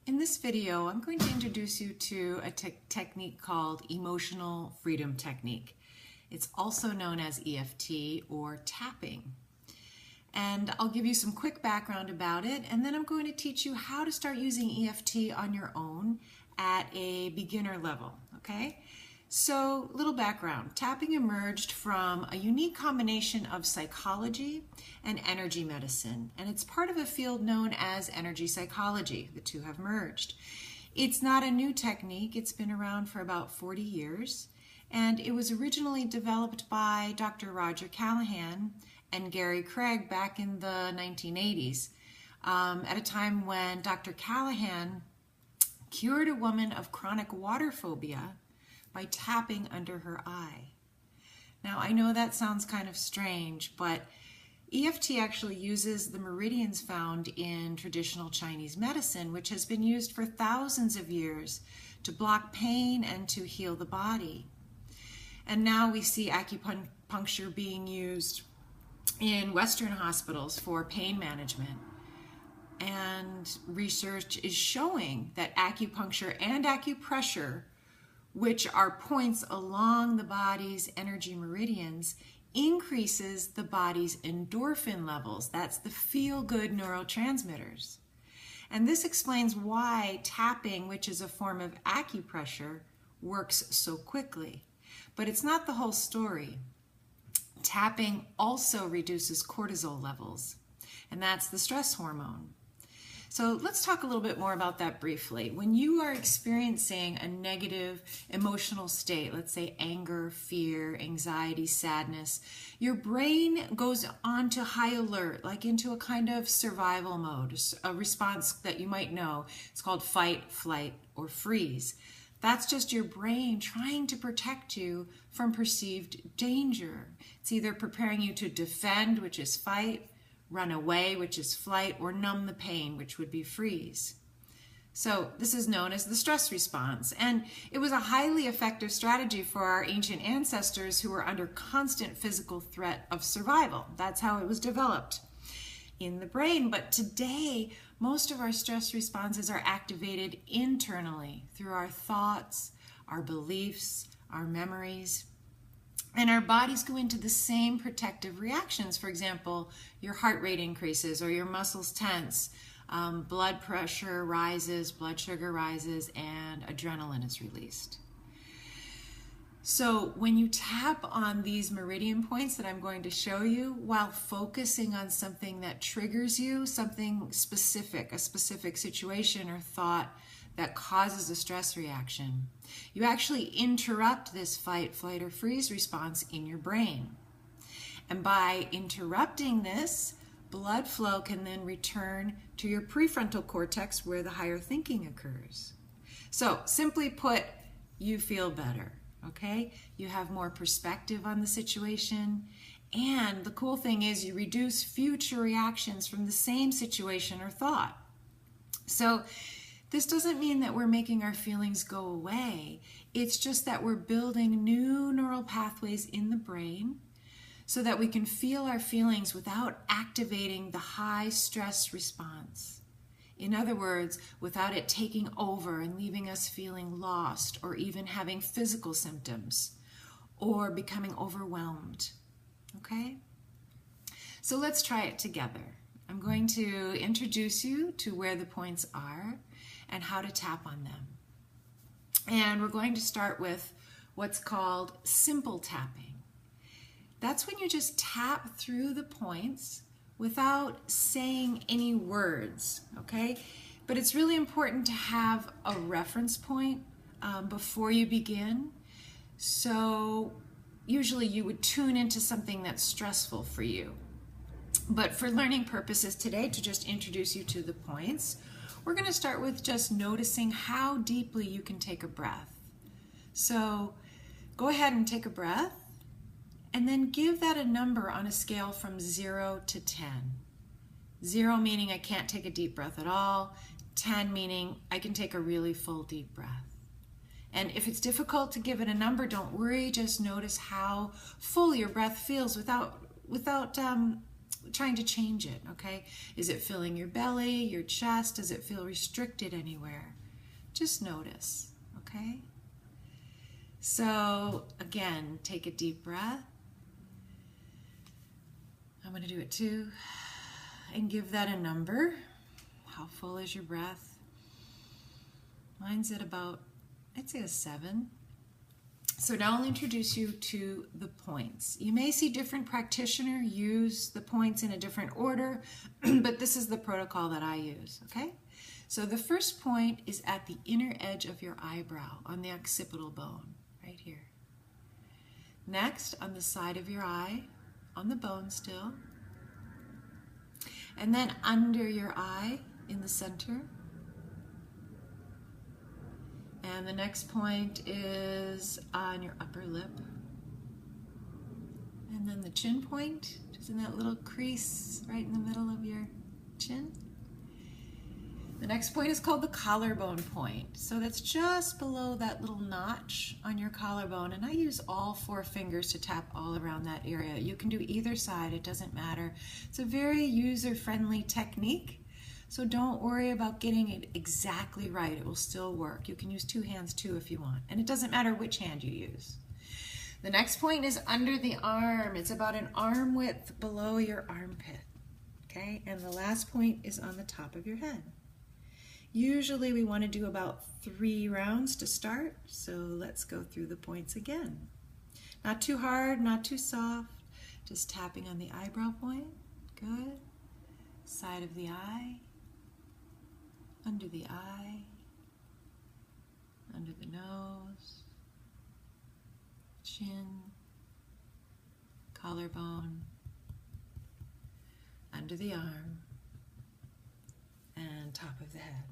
In this video, I'm going to introduce you to a technique called emotional freedom technique. It's also known as EFT or tapping. And I'll give you some quick background about it, and then I'm going to teach you how to start using EFT on your own at a beginner level, okay? So, little background. Tapping emerged from a unique combination of psychology and energy medicine, and it's part of a field known as energy psychology. The two have merged. It's not a new technique. It's been around for about 40 years, and it was originally developed by Dr. Roger Callahan and Gary Craig back in the 1980s, at a time when Dr. Callahan cured a woman of chronic water phobia by tapping under her eye. Now, I know that sounds kind of strange, but EFT actually uses the meridians found in traditional Chinese medicine, which has been used for thousands of years to block pain and to heal the body. And now we see acupuncture being used in Western hospitals for pain management. And research is showing that acupuncture and acupressure, which are points along the body's energy meridians, increases the body's endorphin levels. That's the feel-good neurotransmitters. And this explains why tapping, which is a form of acupressure, works so quickly. But it's not the whole story. Tapping also reduces cortisol levels, and that's the stress hormone. So let's talk a little bit more about that briefly. When you are experiencing a negative emotional state, let's say anger, fear, anxiety, sadness, your brain goes on to high alert, like into a kind of survival mode, a response that you might know. It's called fight, flight, or freeze. That's just your brain trying to protect you from perceived danger. It's either preparing you to defend, which is fight, run away, which is flight, or numb the pain, which would be freeze. So this is known as the stress response, and it was a highly effective strategy for our ancient ancestors who were under constant physical threat of survival. That's how it was developed in the brain. But today, most of our stress responses are activated internally through our thoughts, our beliefs, our memories. And our bodies go into the same protective reactions. For example, your heart rate increases or your muscles tense, blood pressure rises, blood sugar rises, and adrenaline is released. So when you tap on these meridian points that I'm going to show you, while focusing on something that triggers you, something specific, a specific situation or thought that causes a stress reaction, you actually interrupt this fight, flight, or freeze response in your brain. And by interrupting this, blood flow can then return to your prefrontal cortex where the higher thinking occurs. So simply put, you feel better, okay? You have more perspective on the situation. And the cool thing is you reduce future reactions from the same situation or thought. So this doesn't mean that we're making our feelings go away. It's just that we're building new neural pathways in the brain so that we can feel our feelings without activating the high stress response. In other words, without it taking over and leaving us feeling lost or even having physical symptoms or becoming overwhelmed. Okay? So let's try it together. I'm going to introduce you to where the points are and how to tap on them. And we're going to start with what's called simple tapping. That's when you just tap through the points without saying any words, okay? But it's really important to have a reference point before you begin. So usually you would tune into something that's stressful for you. But for learning purposes today, to just introduce you to the points, we're going to start with just noticing how deeply you can take a breath. So go ahead and take a breath, and then give that a number on a scale from 0 to 10. 0 meaning I can't take a deep breath at all. 10 meaning I can take a really full deep breath. And if it's difficult to give it a number, don't worry. Just notice how full your breath feels without trying to change it, okay? Is it filling your belly, your chest? Does it feel restricted anywhere? Just notice, okay? So again, take a deep breath. I'm going to do it too. And give that a number. How full is your breath? Mine's at about, I'd say a 7. So now I'll introduce you to the points. You may see different practitioners use the points in a different order, but this is the protocol that I use, okay? So the first point is at the inner edge of your eyebrow on the occipital bone, right here. Next, on the side of your eye, on the bone still. And then under your eye in the center. And the next point is on your upper lip. And then the chin point, just in that little crease right in the middle of your chin. The next point is called the collarbone point. So that's just below that little notch on your collarbone. And I use all 4 fingers to tap all around that area. You can do either side, it doesn't matter. It's a very user-friendly technique. So don't worry about getting it exactly right. It will still work. You can use 2 hands too if you want. And it doesn't matter which hand you use. The next point is under the arm. It's about an arm width below your armpit. Okay? And the last point is on the top of your head. Usually we want to do about 3 rounds to start. So let's go through the points again. Not too hard, not too soft. Just tapping on the eyebrow point. Good. Side of the eye. Under the eye, under the nose, chin, collarbone, under the arm, and top of the head.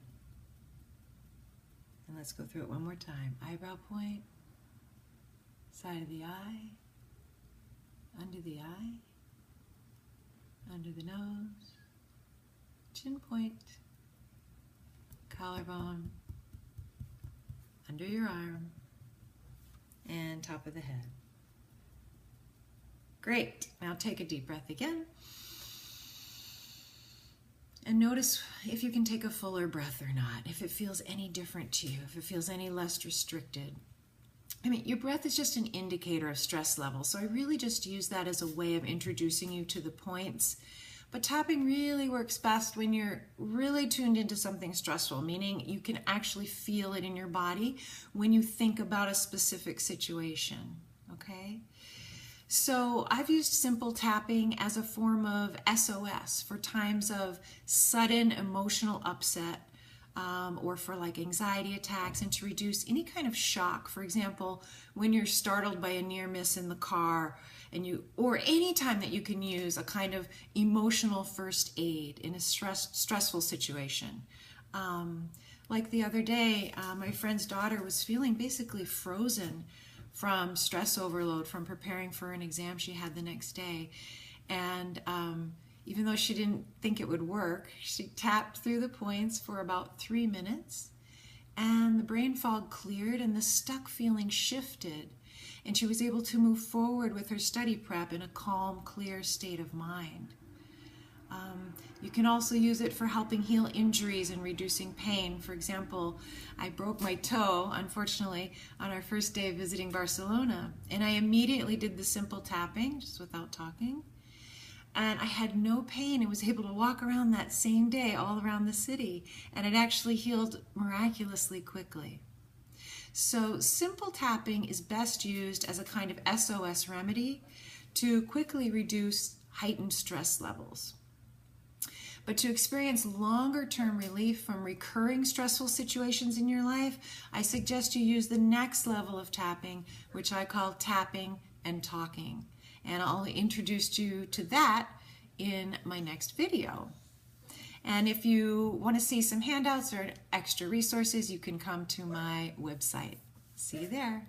And let's go through it one more time. Eyebrow point, side of the eye, under the eye, under the nose, chin point, collarbone, under your arm, and top of the head. Great. Now take a deep breath again. And notice if you can take a fuller breath or not, if it feels any different to you, if it feels any less restricted. I mean, your breath is just an indicator of stress level, so I really just use that as a way of introducing you to the points. But tapping really works best when you're really tuned into something stressful, meaning you can actually feel it in your body when you think about a specific situation, okay? So I've used simple tapping as a form of SOS for times of sudden emotional upset, or for like anxiety attacks, and to reduce any kind of shock. For example, when you're startled by a near miss in the car, or any time that you can use a kind of emotional first aid in a stressful situation. Like the other day, my friend's daughter was feeling basically frozen from stress overload from preparing for an exam she had the next day. And even though she didn't think it would work, she tapped through the points for about 3 minutes, and the brain fog cleared and the stuck feeling shifted, and she was able to move forward with her study prep in a calm, clear state of mind. You can also use it for helping heal injuries and reducing pain. For example, I broke my toe, unfortunately, on our first day of visiting Barcelona, and I immediately did the simple tapping, just without talking. And I had no pain and was able to walk around that same day all around the city, and it actually healed miraculously quickly. So simple tapping is best used as a kind of SOS remedy to quickly reduce heightened stress levels. But to experience longer-term relief from recurring stressful situations in your life, I suggest you use the next level of tapping, which I call tapping and talking. And I'll introduce you to that in my next video. And if you want to see some handouts or extra resources, you can come to my website. See you there.